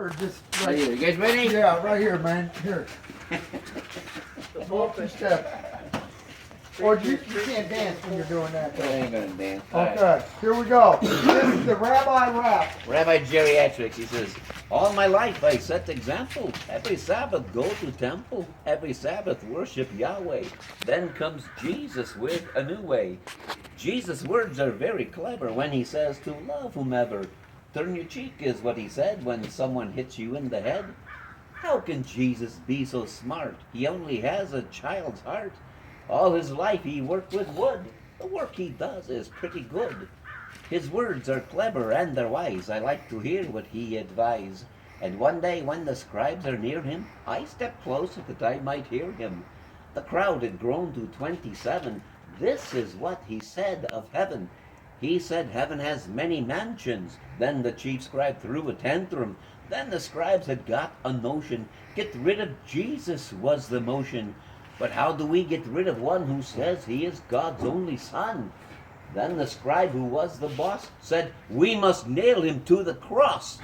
or just Right right here. You guys ready? Yeah, right here, man. Here. Walk and step. Or you can't dance when you're doing that, I though. ain't gonna dance. Okay, here we go. This is the Rabbi Rap. Rabbi Jerry Atrics, he says, all my life I set example. Every Sabbath go to temple. Every Sabbath worship Yahweh. Then comes Jesus with a new way. Jesus' words are very clever when he says to love whomever. Turn your cheek is what he said when someone hits you in the head. How can Jesus be so smart? He only has a child's heart. All his life he worked with wood. The work he does is pretty good. His words are clever and they're wise. I like to hear what he advise. And one day when the scribes are near him, I step close that I might hear him. The crowd had grown to 27. This is what he said of heaven. He said heaven has many mansions. Then the chief scribe threw a tantrum. Then the scribes had got a notion. Get rid of Jesus was the motion. But how do we get rid of one who says he is God's only son? Then the scribe who was the boss said, we must nail him to the cross.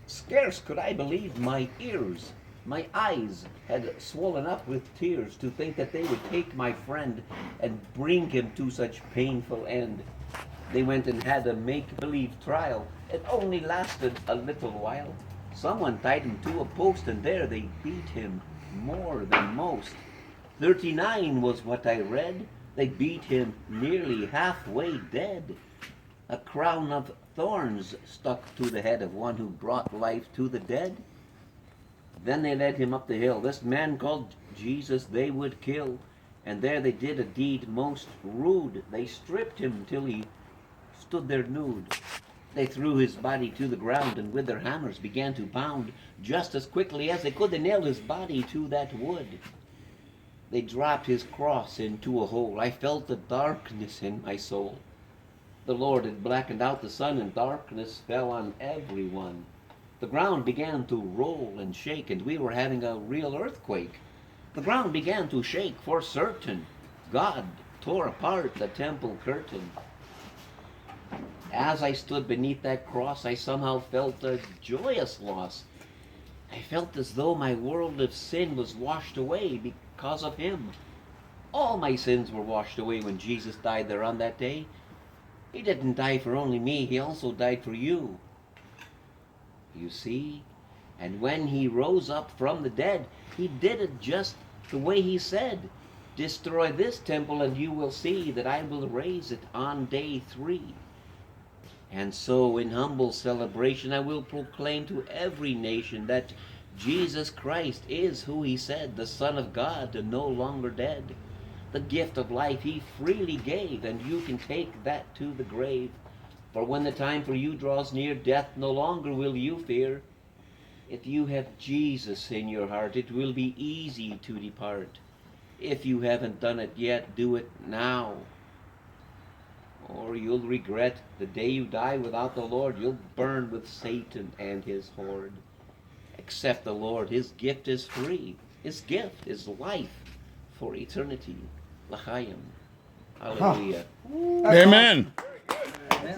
Scarce could I believe my ears. My eyes had swollen up with tears to think that they would take my friend and bring him to such painful end. They went and had a make-believe trial. It only lasted a little while. Someone tied him to a post and there they beat him more than most. 39 was what I read. They beat him nearly halfway dead. A crown of thorns stuck to the head of one who brought life to the dead. Then they led him up the hill. This man called Jesus they would kill. And there they did a deed most rude. They stripped him till he stood there nude. They threw his body to the ground and with their hammers began to pound. Just as quickly as they could, they nailed his body to that wood. They dropped his cross into a hole. I felt the darkness in my soul. The Lord had blackened out the sun and darkness fell on everyone. The ground began to roll and shake and we were having a real earthquake. The ground began to shake for certain. God tore apart the temple curtain. As I stood beneath that cross, I somehow felt a joyous loss. I felt as though my world of sin was washed away because of him. All my sins were washed away when Jesus died there on that day. He didn't die for only me, he also died for you. You see? And when he rose up from the dead, he did it just the way he said. Destroy this temple and you will see that I will raise it on day 3. And so in humble celebration I will proclaim to every nation that Jesus Christ is who he said, the Son of God and no longer dead. The gift of life he freely gave, and you can take that to the grave. For when the time for you draws near, death no longer will you fear. If you have Jesus in your heart, it will be easy to depart. If you haven't done it yet, do it now. Or you'll regret the day you die without the Lord. You'll burn with Satan and his horde. Accept the Lord. His gift is free. His gift is life for eternity. L'chaim. Hallelujah. Amen. That's it.